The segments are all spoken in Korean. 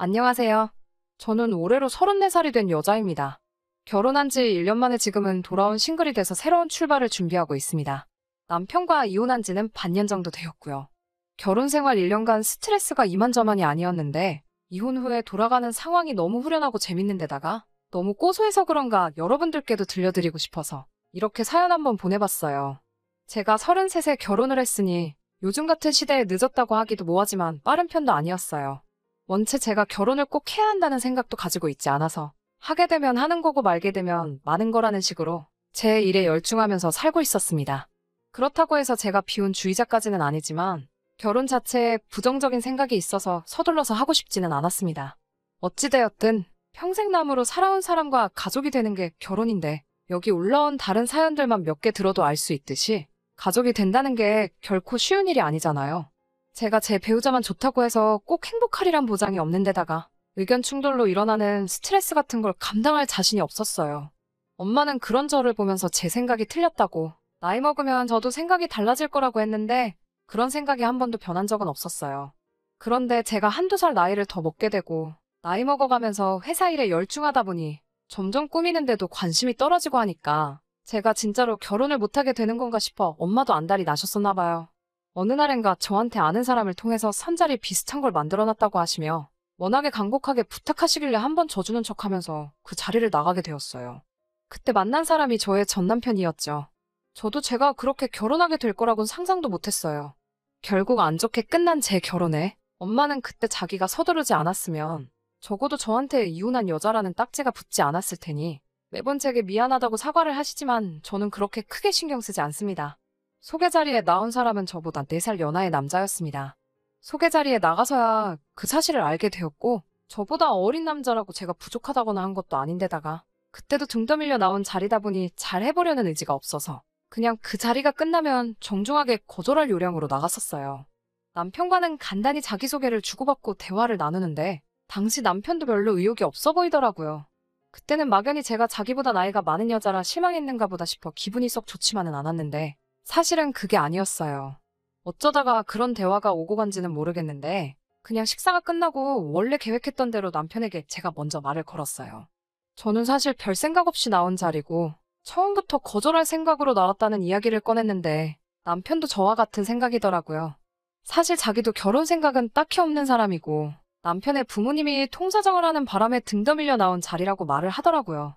안녕하세요. 저는 올해로 34살이 된 여자입니다. 결혼한 지 1년 만에 지금은 돌아온 싱글이 돼서 새로운 출발을 준비하고 있습니다. 남편과 이혼한 지는 반년 정도 되었고요. 결혼 생활 1년간 스트레스가 이만저만이 아니었는데 이혼 후에 돌아가는 상황이 너무 후련하고 재밌는 데다가 너무 고소해서 그런가 여러분들께도 들려드리고 싶어서 이렇게 사연 한번 보내봤어요. 제가 33세 결혼을 했으니 요즘 같은 시대에 늦었다고 하기도 뭐하지만 빠른 편도 아니었어요. 원체 제가 결혼을 꼭 해야 한다는 생각도 가지고 있지 않아서 하게 되면 하는 거고 말게 되면 마는 거라는 식으로 제 일에 열중하면서 살고 있었습니다. 그렇다고 해서 제가 비혼주의자까지는 아니지만 결혼 자체에 부정적인 생각이 있어서 서둘러서 하고 싶지는 않았습니다. 어찌되었든 평생남으로 살아온 사람과 가족이 되는 게 결혼인데 여기 올라온 다른 사연들만 몇 개 들어도 알 수 있듯이 가족이 된다는 게 결코 쉬운 일이 아니잖아요. 제가 제 배우자만 좋다고 해서 꼭 행복하리란 보장이 없는 데다가 의견 충돌로 일어나는 스트레스 같은 걸 감당할 자신이 없었어요. 엄마는 그런 저를 보면서 제 생각이 틀렸다고 나이 먹으면 저도 생각이 달라질 거라고 했는데 그런 생각이 한 번도 변한 적은 없었어요. 그런데 제가 한두 살 나이를 더 먹게 되고 나이 먹어가면서 회사 일에 열중하다 보니 점점 꾸미는데도 관심이 떨어지고 하니까 제가 진짜로 결혼을 못하게 되는 건가 싶어 엄마도 안달이 나셨었나 봐요. 어느 날엔가 저한테 아는 사람을 통해서 선자리 비슷한 걸 만들어놨다고 하시며 워낙에 간곡하게 부탁하시길래 한번 져주는 척하면서 그 자리를 나가게 되었어요. 그때 만난 사람이 저의 전 남편이었죠. 저도 제가 그렇게 결혼하게 될 거라고는 상상도 못했어요. 결국 안 좋게 끝난 제 결혼에 엄마는 그때 자기가 서두르지 않았으면 적어도 저한테 이혼한 여자라는 딱지가 붙지 않았을 테니 매번 제게 미안하다고 사과를 하시지만 저는 그렇게 크게 신경 쓰지 않습니다. 소개 자리에 나온 사람은 저보다 4살 연하의 남자였습니다. 소개 자리에 나가서야 그 사실을 알게 되었고 저보다 어린 남자라고 제가 부족하다거나 한 것도 아닌데다가 그때도 등 떠밀려 나온 자리다 보니 잘 해보려는 의지가 없어서 그냥 그 자리가 끝나면 정중하게 거절할 요량으로 나갔었어요. 남편과는 간단히 자기소개를 주고받고 대화를 나누는데 당시 남편도 별로 의욕이 없어 보이더라고요. 그때는 막연히 제가 자기보다 나이가 많은 여자라 실망했는가 보다 싶어 기분이 썩 좋지만은 않았는데 사실은 그게 아니었어요. 어쩌다가 그런 대화가 오고 간지는 모르겠는데 그냥 식사가 끝나고 원래 계획했던 대로 남편에게 제가 먼저 말을 걸었어요. 저는 사실 별 생각 없이 나온 자리고 처음부터 거절할 생각으로 나왔다는 이야기를 꺼냈는데 남편도 저와 같은 생각이더라고요. 사실 자기도 결혼 생각은 딱히 없는 사람이고 남편의 부모님이 통사정을 하는 바람에 등 떠밀려 나온 자리라고 말을 하더라고요.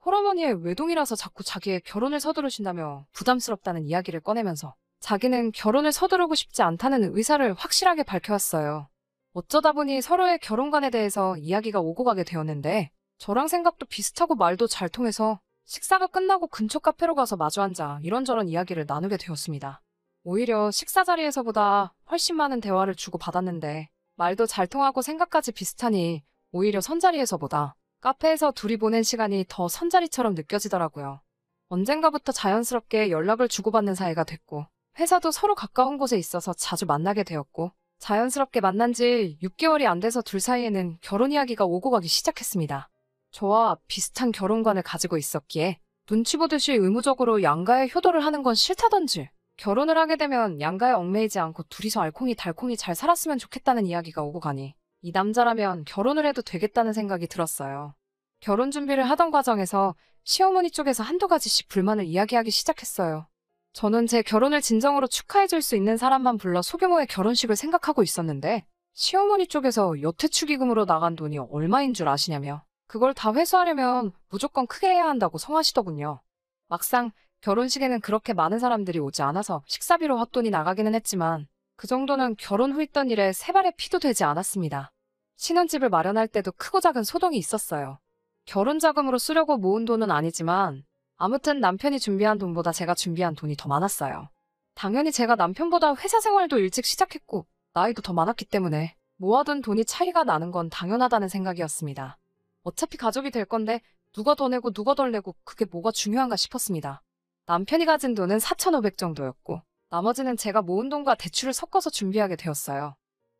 홀어머니의 외동이라서 자꾸 자기의 결혼을 서두르신다며 부담스럽다는 이야기를 꺼내면서 자기는 결혼을 서두르고 싶지 않다는 의사를 확실하게 밝혀왔어요. 어쩌다 보니 서로의 결혼관에 대해서 이야기가 오고 가게 되었는데 저랑 생각도 비슷하고 말도 잘 통해서 식사가 끝나고 근처 카페로 가서 마주 앉아 이런저런 이야기를 나누게 되었습니다. 오히려 식사 자리에서보다 훨씬 많은 대화를 주고받았는데 말도 잘 통하고 생각까지 비슷하니 오히려 선자리에서보다 카페에서 둘이 보낸 시간이 더 선자리처럼 느껴지더라고요. 언젠가부터 자연스럽게 연락을 주고받는 사이가 됐고 회사도 서로 가까운 곳에 있어서 자주 만나게 되었고 자연스럽게 만난 지 6개월이 안 돼서 둘 사이에는 결혼 이야기가 오고 가기 시작했습니다. 저와 비슷한 결혼관을 가지고 있었기에 눈치 보듯이 의무적으로 양가에 효도를 하는 건 싫다던지 결혼을 하게 되면 양가에 얽매이지 않고 둘이서 알콩달콩이 잘 살았으면 좋겠다는 이야기가 오고 가니 이 남자라면 결혼을 해도 되겠다는 생각이 들었어요. 결혼 준비를 하던 과정에서 시어머니 쪽에서 한두 가지씩 불만을 이야기하기 시작했어요. 저는 제 결혼을 진정으로 축하해줄 수 있는 사람만 불러 소규모의 결혼식을 생각하고 있었는데 시어머니 쪽에서 여태 축의금으로 나간 돈이 얼마인 줄 아시냐며 그걸 다 회수하려면 무조건 크게 해야 한다고 성하시더군요. 막상 결혼식에는 그렇게 많은 사람들이 오지 않아서 식사비로 헛돈이 나가기는 했지만 그 정도는 결혼 후 있던 일에 세 발의 피도 되지 않았습니다. 신혼집을 마련할 때도 크고 작은 소동이 있었어요. 결혼 자금으로 쓰려고 모은 돈은 아니지만 아무튼 남편이 준비한 돈보다 제가 준비한 돈이 더 많았어요. 당연히 제가 남편보다 회사 생활도 일찍 시작했고 나이도 더 많았기 때문에 모아둔 돈이 차이가 나는 건 당연하다는 생각이었습니다. 어차피 가족이 될 건데 누가 더 내고 누가 덜 내고 그게 뭐가 중요한가 싶었습니다. 남편이 가진 돈은 4,500 정도였고 나머지는 제가 모은 돈과 대출을 섞어서 준비하게 되었어요.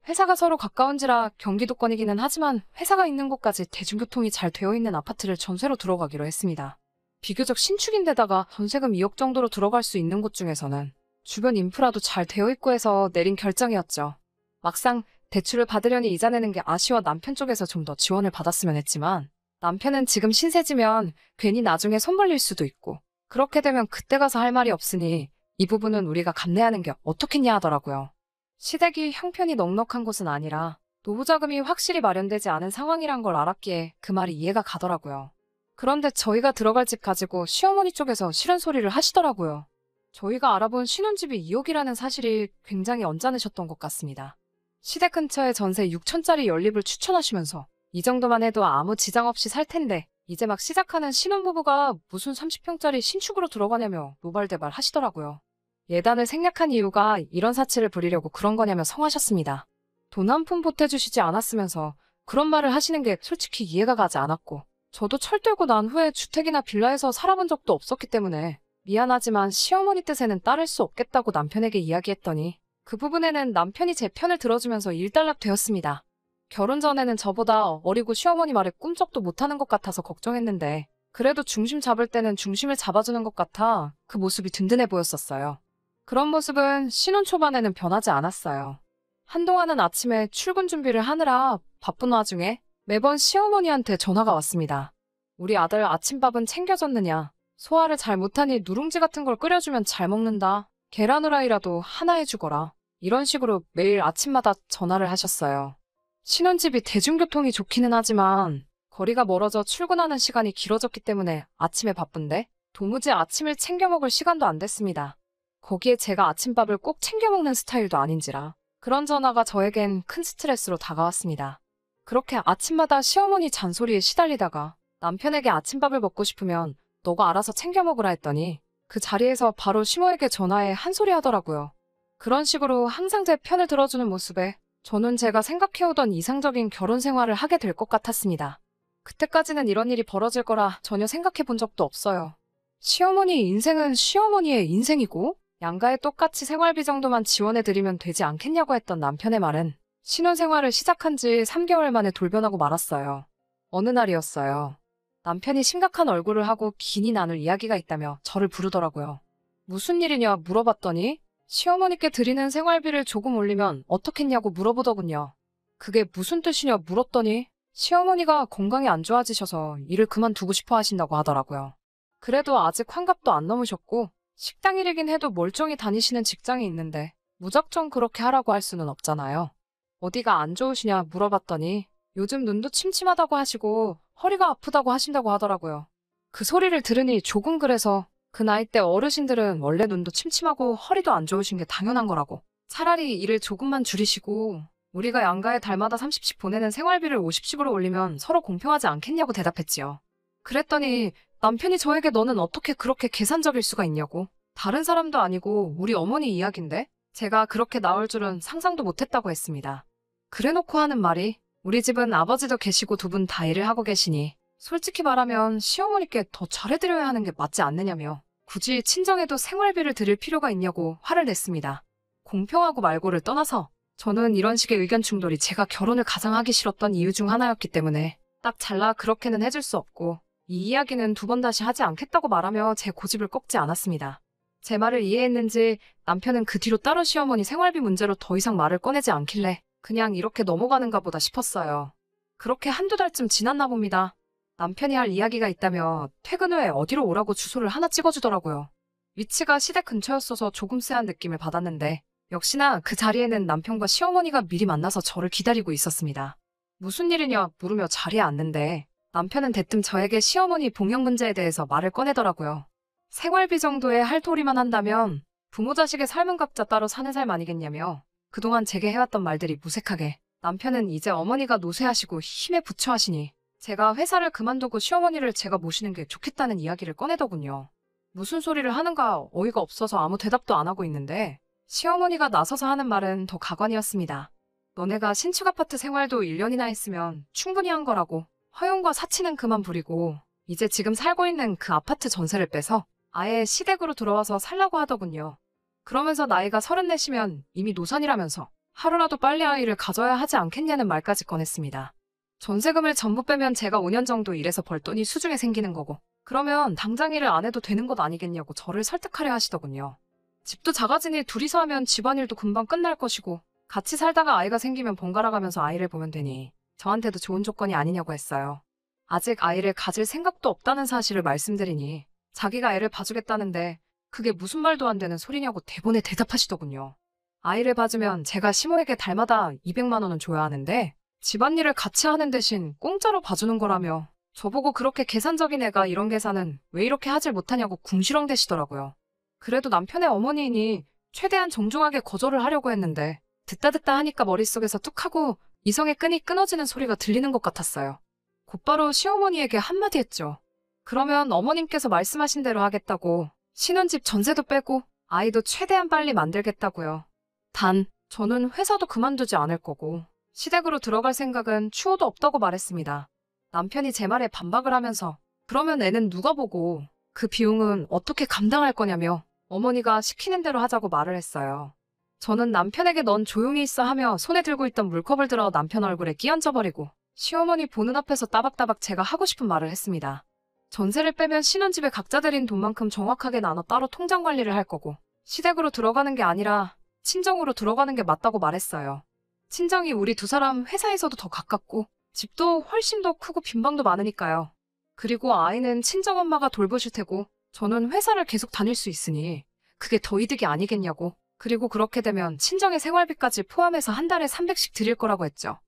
회사가 서로 가까운지라 경기도권이기는 하지만 회사가 있는 곳까지 대중교통이 잘 되어 있는 아파트를 전세로 들어가기로 했습니다. 비교적 신축인데다가 전세금 2억 정도로 들어갈 수 있는 곳 중에서는 주변 인프라도 잘 되어 있고 해서 내린 결정이었죠. 막상 대출을 받으려니 이자 내는 게 아쉬워 남편 쪽에서 좀 더 지원을 받았으면 했지만 남편은 지금 신세지면 괜히 나중에 손 벌릴 수도 있고 그렇게 되면 그때 가서 할 말이 없으니 이 부분은 우리가 감내하는 게 어떻겠냐 하더라고요. 시댁이 형편이 넉넉한 곳은 아니라 노후자금이 확실히 마련되지 않은 상황이란 걸 알았기에 그 말이 이해가 가더라고요. 그런데 저희가 들어갈 집 가지고 시어머니 쪽에서 싫은 소리를 하시더라고요. 저희가 알아본 신혼집이 2억이라는 사실이 굉장히 언짢으셨던 것 같습니다. 시댁 근처에 전세 6천짜리 연립을 추천하시면서 이 정도만 해도 아무 지장 없이 살 텐데 이제 막 시작하는 신혼부부가 무슨 30평짜리 신축으로 들어가냐며 노발대발 하시더라고요. 예단을 생략한 이유가 이런 사치를 부리려고 그런 거냐며 성하셨습니다. 돈 한 푼 보태주시지 않았으면서 그런 말을 하시는 게 솔직히 이해가 가지 않았고 저도 철들고 난 후에 주택이나 빌라에서 살아본 적도 없었기 때문에 미안하지만 시어머니 뜻에는 따를 수 없겠다고 남편에게 이야기했더니 그 부분에는 남편이 제 편을 들어주면서 일단락되었습니다. 결혼 전에는 저보다 어리고 시어머니 말에 꿈쩍도 못하는 것 같아서 걱정했는데 그래도 중심 잡을 때는 중심을 잡아주는 것 같아 그 모습이 든든해 보였었어요. 그런 모습은 신혼 초반에는 변하지 않았어요. 한동안은 아침에 출근 준비를 하느라 바쁜 와중에 매번 시어머니한테 전화가 왔습니다. 우리 아들 아침밥은 챙겨줬느냐? 소화를 잘 못하니 누룽지 같은 걸 끓여주면 잘 먹는다. 계란 후라이라도 하나 해주거라. 이런 식으로 매일 아침마다 전화를 하셨어요. 신혼집이 대중교통이 좋기는 하지만 거리가 멀어져 출근하는 시간이 길어졌기 때문에 아침에 바쁜데 도무지 아침을 챙겨 먹을 시간도 안 됐습니다. 거기에 제가 아침밥을 꼭 챙겨 먹는 스타일도 아닌지라 그런 전화가 저에겐 큰 스트레스로 다가왔습니다. 그렇게 아침마다 시어머니 잔소리에 시달리다가 남편에게 아침밥을 먹고 싶으면 너가 알아서 챙겨 먹으라 했더니 그 자리에서 바로 시모에게 전화해 한 소리 하더라고요. 그런 식으로 항상 제 편을 들어주는 모습에 저는 제가 생각해오던 이상적인 결혼 생활을 하게 될 것 같았습니다. 그때까지는 이런 일이 벌어질 거라 전혀 생각해 본 적도 없어요. 시어머니 인생은 시어머니의 인생이고 양가에 똑같이 생활비 정도만 지원해드리면 되지 않겠냐고 했던 남편의 말은 신혼생활을 시작한 지 3개월 만에 돌변하고 말았어요. 어느 날이었어요. 남편이 심각한 얼굴을 하고 긴히 나눌 이야기가 있다며 저를 부르더라고요. 무슨 일이냐 물어봤더니 시어머니께 드리는 생활비를 조금 올리면 어떻겠냐고 물어보더군요. 그게 무슨 뜻이냐 물었더니 시어머니가 건강이 안 좋아지셔서 일을 그만두고 싶어 하신다고 하더라고요. 그래도 아직 환갑도 안 넘으셨고 식당 일이긴 해도 멀쩡히 다니시는 직장이 있는데 무작정 그렇게 하라고 할 수는 없잖아요. 어디가 안 좋으시냐 물어봤더니 요즘 눈도 침침하다고 하시고 허리가 아프다고 하신다고 하더라고요. 그 소리를 들으니 조금 그래서 그 나이 때 어르신들은 원래 눈도 침침하고 허리도 안 좋으신 게 당연한 거라고. 차라리 일을 조금만 줄이시고 우리가 양가에 달마다 30씩 보내는 생활비를 50씩으로 올리면 서로 공평하지 않겠냐고 대답했지요. 그랬더니 남편이 저에게 너는 어떻게 그렇게 계산적일 수가 있냐고. 다른 사람도 아니고 우리 어머니 이야기인데 제가 그렇게 나올 줄은 상상도 못했다고 했습니다. 그래놓고 하는 말이 우리 집은 아버지도 계시고 두 분 다 일을 하고 계시니 솔직히 말하면 시어머니께 더 잘해드려야 하는 게 맞지 않느냐며 굳이 친정에도 생활비를 드릴 필요가 있냐고 화를 냈습니다. 공평하고 말고를 떠나서 저는 이런 식의 의견 충돌이 제가 결혼을 가장 하기 싫었던 이유 중 하나였기 때문에 딱 잘라 그렇게는 해줄 수 없고 이 이야기는 두 번 다시 하지 않겠다고 말하며 제 고집을 꺾지 않았습니다. 제 말을 이해했는지 남편은 그 뒤로 따로 시어머니 생활비 문제로 더 이상 말을 꺼내지 않길래 그냥 이렇게 넘어가는가 보다 싶었어요. 그렇게 한두 달쯤 지났나 봅니다. 남편이 할 이야기가 있다며 퇴근 후에 어디로 오라고 주소를 하나 찍어주더라고요. 위치가 시댁 근처였어서 조금 쎄한 느낌을 받았는데 역시나 그 자리에는 남편과 시어머니가 미리 만나서 저를 기다리고 있었습니다. 무슨 일이냐 물으며 자리에 앉는데 남편은 대뜸 저에게 시어머니 봉양 문제에 대해서 말을 꺼내더라고요. 생활비 정도의 할도리만 한다면 부모 자식의 삶은 각자 따로 사는 삶 아니겠냐며 그동안 제게 해왔던 말들이 무색하게 남편은 이제 어머니가 노쇠하시고 힘에 부처하시니 제가 회사를 그만두고 시어머니를 제가 모시는 게 좋겠다는 이야기를 꺼내더군요. 무슨 소리를 하는가 어이가 없어서 아무 대답도 안 하고 있는데 시어머니가 나서서 하는 말은 더 가관이었습니다. 너네가 신축 아파트 생활도 1년이나 했으면 충분히 한 거라고. 허용과 사치는 그만 부리고 이제 지금 살고 있는 그 아파트 전세를 빼서 아예 시댁으로 들어와서 살라고 하더군요. 그러면서 나이가 34시면 이미 노산이라면서 하루라도 빨리 아이를 가져야 하지 않겠냐는 말까지 꺼냈습니다. 전세금을 전부 빼면 제가 5년 정도 일해서 벌 돈이 수중에 생기는 거고 그러면 당장 일을 안 해도 되는 것 아니겠냐고 저를 설득하려 하시더군요. 집도 작아지니 둘이서 하면 집안일도 금방 끝날 것이고 같이 살다가 아이가 생기면 번갈아 가면서 아이를 보면 되니 저한테도 좋은 조건이 아니냐고 했어요. 아직 아이를 가질 생각도 없다는 사실을 말씀드리니 자기가 애를 봐주겠다는데 그게 무슨 말도 안 되는 소리냐고 대본에 대답하시더군요. 아이를 봐주면 제가 시모에게 달마다 200만 원은 줘야 하는데 집안일을 같이 하는 대신 공짜로 봐주는 거라며 저보고 그렇게 계산적인 애가 이런 계산은 왜 이렇게 하질 못하냐고 궁시렁대시더라고요. 그래도 남편의 어머니이니 최대한 정중하게 거절을 하려고 했는데 듣다 하니까 머릿속에서 뚝 하고 이성의 끈이 끊어지는 소리가 들리는 것 같았어요. 곧바로 시어머니에게 한마디 했죠. 그러면 어머님께서 말씀하신 대로 하겠다고 신혼집 전세도 빼고 아이도 최대한 빨리 만들겠다고요. 단, 저는 회사도 그만두지 않을 거고 시댁으로 들어갈 생각은 추호도 없다고 말했습니다. 남편이 제 말에 반박을 하면서 그러면 애는 누가 보고 그 비용은 어떻게 감당할 거냐며 어머니가 시키는 대로 하자고 말을 했어요. 저는 남편에게 넌 조용히 있어 하며 손에 들고 있던 물컵을 들어 남편 얼굴에 끼얹어버리고 시어머니 보는 앞에서 따박따박 제가 하고 싶은 말을 했습니다. 전세를 빼면 신혼집에 각자 들인 돈만큼 정확하게 나눠 따로 통장 관리를 할 거고 시댁으로 들어가는 게 아니라 친정으로 들어가는 게 맞다고 말했어요. 친정이 우리 두 사람 회사에서도 더 가깝고 집도 훨씬 더 크고 빈방도 많으니까요. 그리고 아이는 친정엄마가 돌보실 테고 저는 회사를 계속 다닐 수 있으니 그게 더 이득이 아니겠냐고. 그리고 그렇게 되면 친정의 생활비까지 포함해서 한 달에 300씩 드릴 거라고 했죠.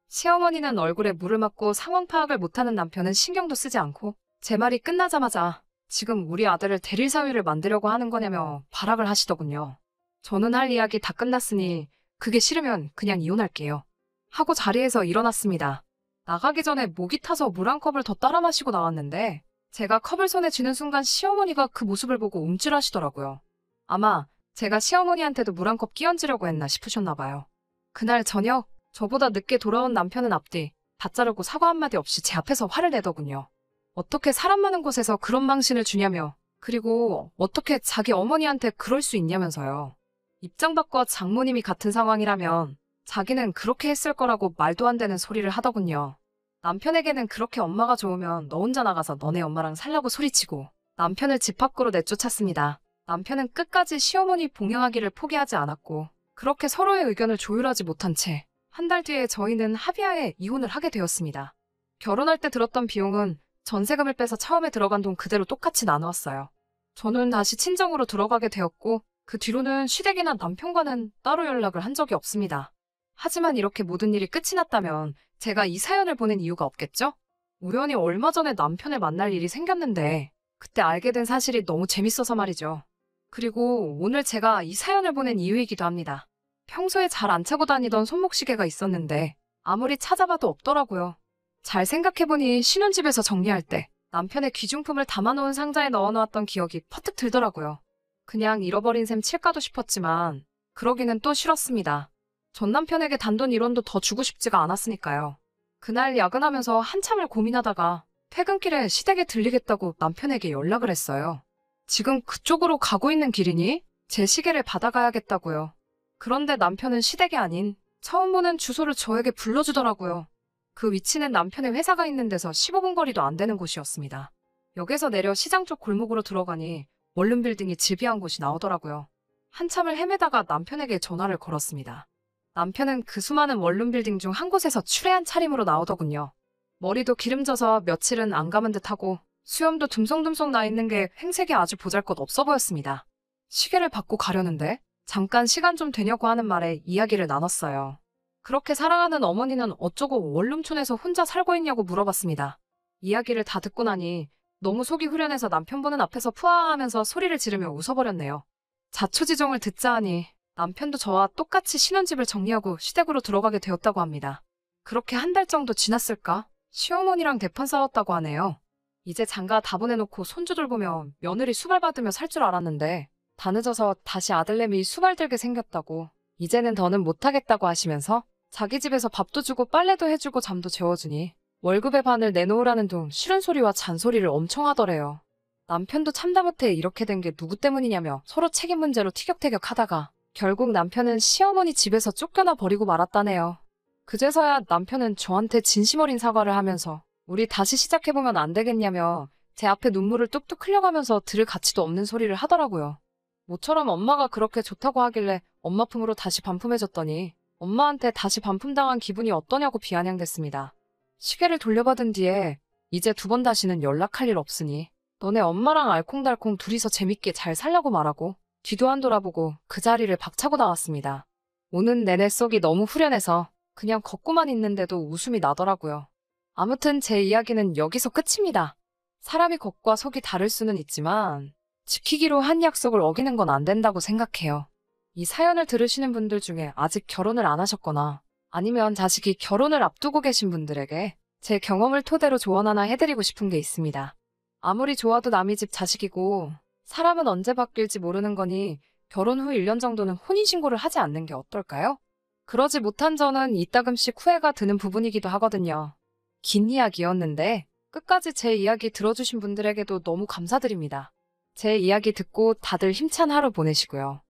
시어머니는 얼굴에 물을 맞고 상황 파악을 못하는 남편은 신경도 쓰지 않고 제 말이 끝나자마자 지금 우리 아들을 데릴 사위를 만들려고 하는 거냐며 발악을 하시더군요. 저는 할 이야기 다 끝났으니 그게 싫으면 그냥 이혼할게요. 하고 자리에서 일어났습니다. 나가기 전에 목이 타서 물 한 컵을 더 따라 마시고 나왔는데 제가 컵을 손에 쥐는 순간 시어머니가 그 모습을 보고 움찔하시더라고요. 아마 제가 시어머니한테도 물 한 컵 끼얹으려고 했나 싶으셨나 봐요. 그날 저녁 저보다 늦게 돌아온 남편은 앞뒤 다 자르고 사과 한마디 없이 제 앞에서 화를 내더군요. 어떻게 사람 많은 곳에서 그런 망신을 주냐며 그리고 어떻게 자기 어머니한테 그럴 수 있냐면서요. 입장 바꿔 장모님이 같은 상황이라면 자기는 그렇게 했을 거라고 말도 안 되는 소리를 하더군요. 남편에게는 그렇게 엄마가 좋으면 너 혼자 나가서 너네 엄마랑 살라고 소리치고 남편을 집 밖으로 내쫓았습니다. 남편은 끝까지 시어머니 봉양하기를 포기하지 않았고 그렇게 서로의 의견을 조율하지 못한 채 한 달 뒤에 저희는 합의하에 이혼을 하게 되었습니다. 결혼할 때 들었던 비용은 전세금을 빼서 처음에 들어간 돈 그대로 똑같이 나누었어요. 저는 다시 친정으로 들어가게 되었고 그 뒤로는 시댁이나 남편과는 따로 연락을 한 적이 없습니다. 하지만 이렇게 모든 일이 끝이 났다면 제가 이 사연을 보낸 이유가 없겠죠? 우연히 얼마 전에 남편을 만날 일이 생겼는데 그때 알게 된 사실이 너무 재밌어서 말이죠. 그리고 오늘 제가 이 사연을 보낸 이유이기도 합니다. 평소에 잘 안 차고 다니던 손목시계가 있었는데 아무리 찾아봐도 없더라고요. 잘 생각해보니 신혼집에서 정리할 때 남편의 귀중품을 담아놓은 상자에 넣어놓았던 기억이 퍼뜩 들더라고요. 그냥 잃어버린 셈 칠까도 싶었지만 그러기는 또 싫었습니다. 전 남편에게 단돈 1원도 더 주고 싶지가 않았으니까요. 그날 야근하면서 한참을 고민하다가 퇴근길에 시댁에 들리겠다고 남편에게 연락을 했어요. 지금 그쪽으로 가고 있는 길이니 제 시계를 받아가야겠다고요. 그런데 남편은 시댁이 아닌 처음 보는 주소를 저에게 불러주더라고요. 그 위치는 남편의 회사가 있는 데서 15분 거리도 안 되는 곳이었습니다. 역에서 내려 시장 쪽 골목으로 들어가니 원룸 빌딩이 즐비한 곳이 나오더라고요. 한참을 헤매다가 남편에게 전화를 걸었습니다. 남편은 그 수많은 원룸 빌딩 중 한 곳에서 추레한 차림으로 나오더군요. 머리도 기름져서 며칠은 안 감은 듯하고 수염도 듬성듬성 나 있는 게 행색이 아주 보잘것없어 보였습니다. 시계를 받고 가려는데 잠깐 시간 좀 되냐고 하는 말에 이야기를 나눴어요. 그렇게 사랑하는 어머니는 어쩌고 원룸촌에서 혼자 살고 있냐고 물어봤습니다. 이야기를 다 듣고 나니 너무 속이 후련해서 남편 보는 앞에서 푸아하면서 소리를 지르며 웃어버렸네요. 자초지종을 듣자 하니 남편도 저와 똑같이 신혼집을 정리하고 시댁으로 들어가게 되었다고 합니다. 그렇게 한 달 정도 지났을까? 시어머니랑 대판 싸웠다고 하네요. 이제 장가 다 보내놓고 손주 돌보며 며느리 수발받으며 살 줄 알았는데 다 늦어서 다시 아들내미 수발들게 생겼다고 이제는 더는 못하겠다고 하시면서 자기 집에서 밥도 주고 빨래도 해주고 잠도 재워주니 월급의 반을 내놓으라는 둥 싫은 소리와 잔소리를 엄청 하더래요. 남편도 참다 못해 이렇게 된 게 누구 때문이냐며 서로 책임 문제로 티격태격 하다가 결국 남편은 시어머니 집에서 쫓겨나 버리고 말았다네요. 그제서야 남편은 저한테 진심 어린 사과를 하면서 우리 다시 시작해보면 안 되겠냐며 제 앞에 눈물을 뚝뚝 흘려가면서 들을 가치도 없는 소리를 하더라고요. 모처럼 엄마가 그렇게 좋다고 하길래 엄마 품으로 다시 반품해줬더니 엄마한테 다시 반품당한 기분이 어떠냐고 비아냥댔습니다. 시계를 돌려받은 뒤에 이제 두 번 다시는 연락할 일 없으니 너네 엄마랑 알콩달콩 둘이서 재밌게 잘 살려고 말하고 뒤도 안 돌아보고 그 자리를 박차고 나왔습니다. 오는 내내 속이 너무 후련해서 그냥 걷고만 있는데도 웃음이 나더라고요. 아무튼 제 이야기는 여기서 끝입니다. 사람이 겉과 속이 다를 수는 있지만 지키기로 한 약속을 어기는 건 안 된다고 생각해요. 이 사연을 들으시는 분들 중에 아직 결혼을 안 하셨거나 아니면 자식이 결혼을 앞두고 계신 분들에게 제 경험을 토대로 조언 하나 해드리고 싶은 게 있습니다. 아무리 좋아도 남의 집 자식이고 사람은 언제 바뀔지 모르는 거니 결혼 후 1년 정도는 혼인신고를 하지 않는 게 어떨까요? 그러지 못한 저는 이따금씩 후회가 드는 부분이기도 하거든요. 긴 이야기였는데 끝까지 제 이야기 들어주신 분들에게도 너무 감사드립니다. 제 이야기 듣고 다들 힘찬 하루 보내시고요.